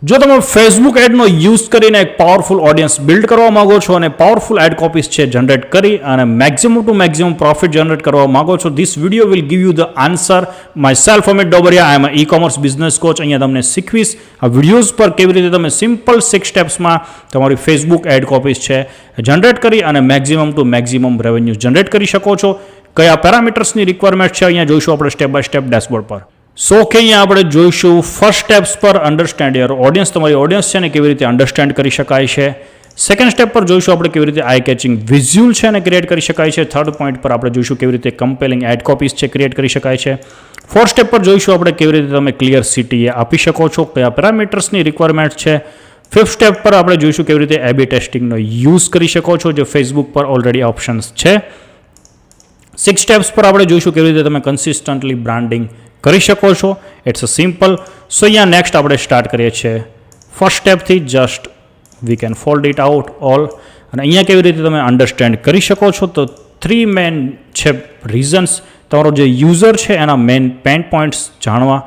જો તમે Facebook એડનો use કરીને એક પાવરફુલ ઓડિયન્સ બિલ્ડ કરવા માંગો છો અને પાવરફુલ એડ કોપીઝ છે જનરેટ કરી અને maximum to maximum profit generate કરવા માંગો છો, this video will give you the answer. Myself Amit Dobariya, I am e commerce business coach. અહીંયા તમને શીખવીશ આ વિડીયોઝ પર કેવી રીતે તમે સિમ્પલ 6 સ્ટેપ્સમાં તમારી ફેસબુક એડ કોપીઝ છે જનરેટ કરી અને maximum to maximum revenue generate કરી શકો છો. કયા પેરામીટર્સની રિક્વાયરમેન્ટ છે અહીંયા જોઈશું આપણે સ્ટેપ બાય સ્ટેપ ડેશબોર્ડ પર. સો કે અહીંયા આપણે જોઈશું ફર્સ્ટ સ્ટેપ્સ પર અન્ડરસ્ટેન્ડ યર ઓડિયન્સ, તમારી ઓડિયન્સ છે ને કેવી રીતે અન્ડરસ્ટેન્ડ કરી શકાય છે. સેકન્ડ સ્ટેપ પર જોઈશું આપણે કેવી રીતે આઈ કેચિંગ વિઝ્યુઅલ છે ને ક્રિએટ કરી શકાય છે. થર્ડ પોઈન્ટ પર આપણે જોઈશું કેવી રીતે કમ્પેલિંગ એડ કોપીઝ છે ક્રિએટ કરી શકાય છે. ફોર્થ સ્ટેપ પર જોઈશું આપણે કેવી રીતે તમે ક્લિયર CTA આપી શકો છો, કયા પેરામીટર્સની રિક્વાયરમેન્ટ છે. ફિફ્થ સ્ટેપ પર આપણે જોઈશું કેવી રીતે AB ટેસ્ટિંગનો યુઝ કરી શકો છો, જે ફેસબુક પર ઓલરેડી ઓપ્શન્સ છે. સિક્સ સ્ટેપ્સ પર આપણે જોઈશું કેવી રીતે તમે કન્સિસ્ટન્ટલી બ્રાન્ડિંગ કરી શકો છો. It's a simple. સો અહીંયા નેક્સ્ટ આપણે સ્ટાર્ટ કરીએ છીએ ફર્સ્ટ સ્ટેપથી. Just we can fold it out all. અને અહીંયા કેવી રીતે તમે અન્ડરસ્ટેન્ડ કરી શકો છો, તો 3 મેન છે રીઝન્સ. તમારો જે યુઝર છે એના મેન પેઇન પોઈન્ટ્સ જાણવા,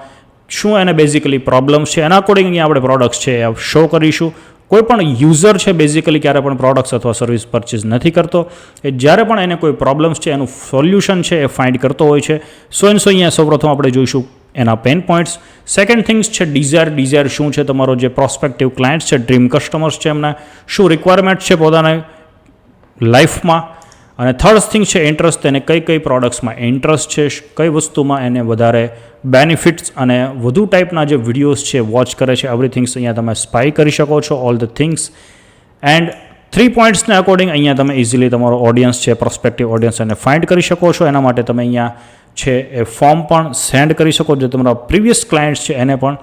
શું એને બેઝિકલી પ્રોબ્લેમ્સ છે, એના અકોર્ડિંગ અહીંયા આપણે પ્રોડક્ટ્સ છે એ શો કરીશું. કોઈ પણ યુઝર છે બેઝિકલી ક્યારે પણ પ્રોડક્ટ્સ અથવા સર્વિસ પરચેઝ નથી કરતો, એ જ્યારે પણ એને કોઈ પ્રોબ્લેમ્સ છે એનું સોલ્યુશન છે એ ફાઇન્ડ કરતો હોય છે. સો અહીંયા સૌપ્રથમ આપણે જોઈશું એના પેન પોઈન્ટ્સ. સેકન્ડ થિંગ્સ છે ડિઝાયર શું છે તમારો જે પ્રોસ્પેક્ટિવ ક્લાયન્ટ છે, ડ્રીમ કસ્ટમર્સ છે, એમના શું રિક્વાયરમેન્ટ છે પોતાના લાઈફમાં. અને થર્ડ થિંગ છે ઇન્ટરેસ્ટ, એને કઈ પ્રોડક્ટ્સમાં ઇન્ટરેસ્ટ છે, કઈ વસ્તુમાં એને વધારે બેનિફિટ્સ અને વધુ ટાઈપના જે વિડીયોઝ છે વોચ કરે છે, એવરીથિંગ્સ અહીંયા તમે સ્પાય કરી શકો છો, ઓલ ધ થિંગ્સ. એન્ડ 3 પોઈન્ટ્સને અકોર્ડિંગ અહીંયા તમે ઇઝીલી તમારો ઓડિયન્સ છે, પ્રોસ્પેક્ટિવ ઓડિયન્સ એને ફાઇન્ડ કરી શકો છો. એના માટે તમે અહીંયા છે એ ફોર્મ પણ સેન્ડ કરી શકો છો તમારા પ્રીવિયસ ક્લાયન્ટ્સ છે એને પણ.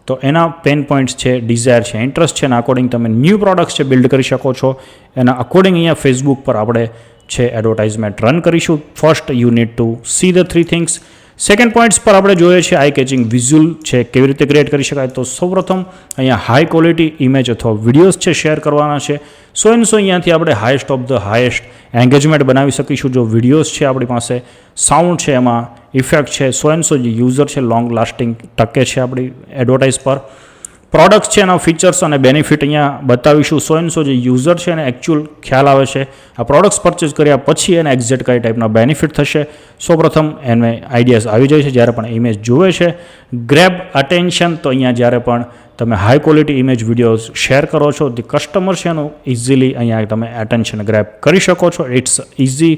તો એના પેન પોઈન્ટ્સ છે, ડિઝાયર છે, ઇન્ટરેસ્ટ છે, એના અકોર્ડિંગ તમે ન્યૂ પ્રોડક્ટ્સ છે બિલ્ડ કરી શકો છો. એના અકોર્ડિંગ અહીંયા ફેસબુક પર આપણે છે એડવર્ટાઇઝમેન્ટ રન કરીશું. First you need two see the 3 things. Second points પર આપણે જોઈએ છે આઈ કેચિંગ વિઝ્યુઅલ છે કેવી રીતે ક્રિએટ કરી શકાય. તો સૌપ્રથમ અહીંયા હાઈ ક્વોલિટી ઇમેજ અથવા વિડીયોઝ છે શેર કરવાના છે. સો અહીંયાથી આપણે highest of the highest engagement બનાવી શકીશું. જો વિડીયોઝ છે આપણી પાસે, સાઉન્ડ છે, એમાં ઇફેક્ટ છે, જે યુઝર છે લોંગ લાસ્ટિંગ ટકે છે આપણી એડવર્ટાઇઝ પર. પ્રોડક્ટ્સ છે એના ફીચર્સ અને બેનિફિટ અહીંયા બતાવીશું. જે યુઝર છે એને એકચ્યુઅલ ખ્યાલ આવે છે આ પ્રોડક્ટ્સ પરચેઝ કર્યા પછી એને એક્ઝેક્ટ કઈ ટાઈપના બેનિફિટ થશે. સૌપ્રથમ એને આઈડિયાઝ આવી જાય છે જ્યારે પણ ઇમેજ જુએ છે. ગ્રેબ અટેન્શન, તો અહીંયા જ્યારે પણ તમે high quality image videos share કરો છો, ધી કસ્ટમર છે એનું ઇઝીલી અહીંયા તમે એટેન્શન ગ્રેબ કરી શકો છો. It's easy.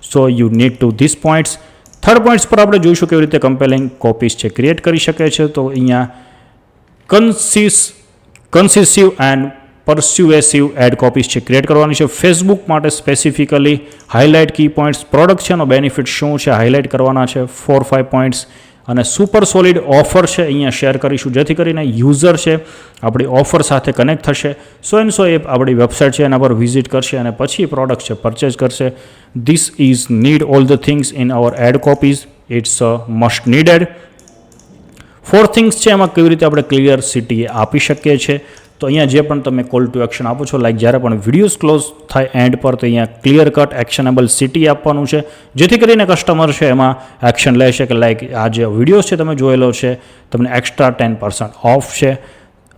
So you need to this points. Third points પર આપણે જોઈશું કેવી રીતે કમ્પેલિંગ કોપીઝ છે ક્રિએટ કરી શકે છે. તો અહીંયા કન્સિસિવ એન્ડ પરસ્યુએસિવ એડ કોપીઝ છે ક્રિએટ કરવાની છે. ફેસબુક માટે સ્પેસિફિકલી હાઇલાઇટ કી પોઈન્ટ્સ, પ્રોડક્ટ છે એનો બેનિફિટ શું છે હાઇલાઇટ કરવાના છે 4-5 પોઈન્ટ્સ. અને સુપર સોલિડ ઓફર છે અહીંયા શેર કરીશું જેથી કરીને યુઝર છે આપણી ઓફર સાથે કનેક્ટ થશે. સો એ આપણી વેબસાઇટ છે એના પર વિઝિટ કરશે અને પછી પ્રોડક્ટ છે પરચેઝ કરશે. This is need all the things in our ad copies. It's must needed. Fourth things છે એમાં કેવી રીતે આપણે ક્લિયર CTA આપી શકીએ છીએ. તો અહીંયા જે પણ તમે કોલ ટુ એક્શન આપો છો, લાઈક જ્યારે પણ વિડીયોઝ ક્લોઝ થાય એન્ડ પર, તો અહીંયા ક્લિયર કટ એક્શનેબલ CTA આપવાનું છે જેથી કરીને કસ્ટમર છે એમાં એક્શન લેશે કે લાઈક આ જે વિડીયોઝ છે તમે જોયેલો છે તમને એક્સ્ટ્રા 10% ઓફ છે,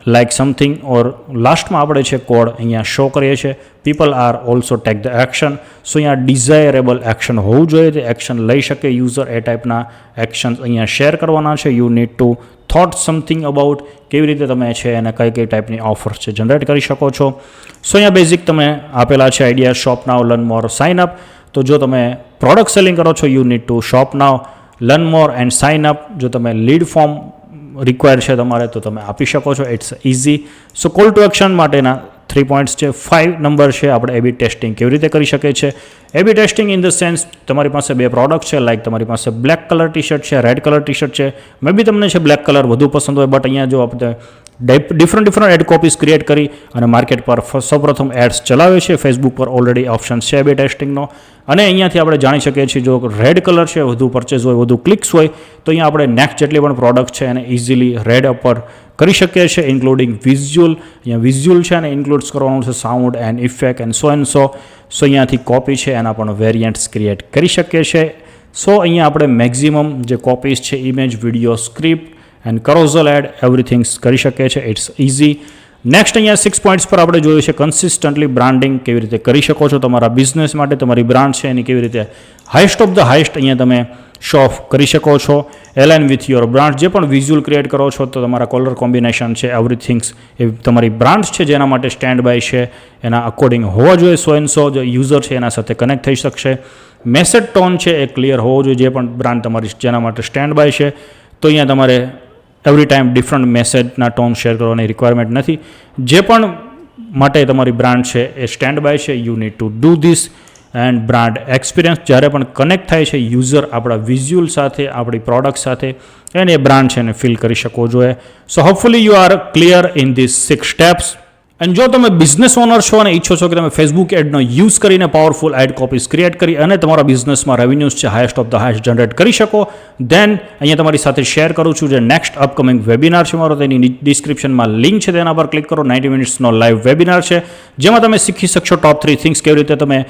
લાઈક સમથિંગ. ઓર લાસ્ટમાં આપણે છે કોડ અહીંયા શો કરીએ છીએ. People are also take the action. So અહીંયા ડિઝાયરેબલ એક્શન હોવું જોઈએ, તે એક્શન લઈ શકે યુઝર, એ ટાઈપના એક્શન અહીંયા શેર કરવાના છે. You need two thought something about કેવી રીતે તમે છે એને કઈ ટાઈપની ઓફર છે જનરેટ કરી શકો છો. સો અહીંયા બેઝિક તમે આપેલા છે idea shop now, learn more, sign up. તો જો તમે પ્રોડક્ટ સેલિંગ કરો છો you need to shop now, learn more and sign up. જો તમે લીડ ફોર્મ રિક્વાયર છે તમારે તો તમે આપી શકો છો. It's easy. So call to action માટેના 3 પોઈન્ટ્સ છે. 5 નંબર છે આપણે AB ટેસ્ટિંગ કેવી રીતે કરી શકીએ છીએ. AB testing in the sense તમારી પાસે 2 પ્રોડક્ટ છે, લાઈક તમારી પાસે બ્લેક કલર ટી-શર્ટ છે, રેડ કલર ટી-શર્ટ છે. મે બી તમને છે બ્લેક કલર વધુ પસંદ હોય, બટ અહીંયા જો આપણે ડિફરન્ટ એડ કોપીઝ ક્રિએટ કરી અને માર્કેટ પર સૌપ્રથમ એડ્સ ચલાવે છે. ફેસબુક પર ઓલરેડી ઓપ્શન છે AB ટેસ્ટિંગનો. અને અહીંયાથી આપણે જાણી શકીએ છીએ જો રેડ કલર છે વધુ પરચેઝ હોય, વધુ ક્લિક્સ હોય, તો અહીંયા આપણે નેક્સ્ટ જેટલી પણ પ્રોડક્ટ છે એને ઇઝીલી રેડ ઉપર કરી શકીએ છીએ, ઇન્ક્લુડિંગ વિઝ્યુઅલ. અહીંયા વિઝ્યુઅલ છે અને ઇન્ક્લુડ્સ કરવાનું છે sound and effect and so. So અહીંયાથી કોપી છે એના પણ વેરિયન્ટ્સ ક્રિએટ કરી શકીએ છીએ. સો અહીંયા આપણે મેક્ઝિમમ જે કોપીઝ છે image, video, script and carousel ad everything કરી શકે છે. It's easy. નેક્સ્ટ અહીંયા 6 પોઈન્ટ્સ પર આપણે જોયું છે કન્સિસ્ટન્ટલી બ્રાન્ડિંગ કેવી રીતે કરી શકો છો તમારા બિઝનેસ માટે. તમારી બ્રાન્ડ છે એની કેવી રીતે હાઈએસ્ટ ઓફ ધ હાઈએસ્ટ અહીંયા તમે શો ઓફ કરી શકો છો. Align with your brand. જે પણ વિઝ્યુઅલ ક્રિએટ કરો છો તો તમારા કલર કોમ્બિનેશન છે એવરીથિંગ્સ એ તમારી બ્રાન્ડ છે જેના માટે સ્ટેન્ડ બાય છે એના અકોર્ડિંગ હોવા જોઈએ. સો એન્ડ સો જે યુઝર છે એના સાથે કનેક્ટ થઈ શકશે. મેસેજ ટોન છે એ ક્લિયર હોવો જોઈએ. જે પણ બ્રાન્ડ તમારી જેના માટે સ્ટેન્ડ બાય છે તો અહીંયા તમારે એવરી ટાઈમ ડિફરન્ટ મેસેજના ટોન શેર કરવાની રિક્વાયરમેન્ટ નથી. જે પણ માટે તમારી બ્રાન્ડ છે એ સ્ટેન્ડ બાય છે you need to do this. And brand experience જ્યારે પણ કનેક્ટ થાય છે યુઝર આપણા વિઝ્યુઅલ સાથે આપણી પ્રોડક્ટ સાથે એને એ બ્રાન્ડ છે એને ફીલ કરી શકવો જોઈએ. So hopefully you are clear in this 6 steps. And જો તમે બિઝનેસ ઓનર છો અને ઈચ્છો છો કે તમે ફેસબુક એડનો યુઝ કરીને પાવરફુલ એડ કોપીઝ ક્રિએટ કરી અને તમારા બિઝનેસમાં રેવન્યુઝ છે highest of the highest generate કરી શકો, દેન અહીંયા તમારી સાથે શેર કરું છું જે નેક્સ્ટ અપકમિંગ વેબિનાર છે મારો. તેની ડિસ્ક્રિપ્શનમાં લિંક છે તેના પર ક્લિક કરો. 90 મિનિટ્સનો લાઈવ વેબિનાર છે જેમાં તમે શીખી શકશો ટોપ 3 થિંગ્સ કેવી રીતે તમે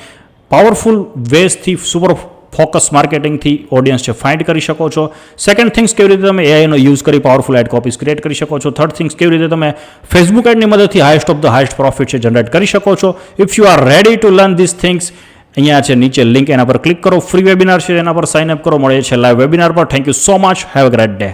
પાવરફુલ વેઝથી સુપર ફોકસ માર્કેટિંગથી ઓડિયન્સ છે ફાઇન્ડ કરી શકો છો. સેકન્ડ થિંગ્સ કેવી રીતે તમે એઆઈનો યુઝ કરી પાવરફુલ એડ કોપીઝ ક્રિએટ કરી શકો છો. થર્ડ થિંગ્સ કેવી રીતે તમે ફેસબુક એડની મદદથી highest of the highest profit છે જનરેટ કરી શકો છો. If you are ready to learn this things અહીંયા છે નીચે લિંક એના પર ક્લિક કરો. ફ્રી વેબિનાર છે એના પર સાઇન અપ કરો. મળીએ છીએ લાઈવ વેબિનાર પર. Thank you so much. Have a great day.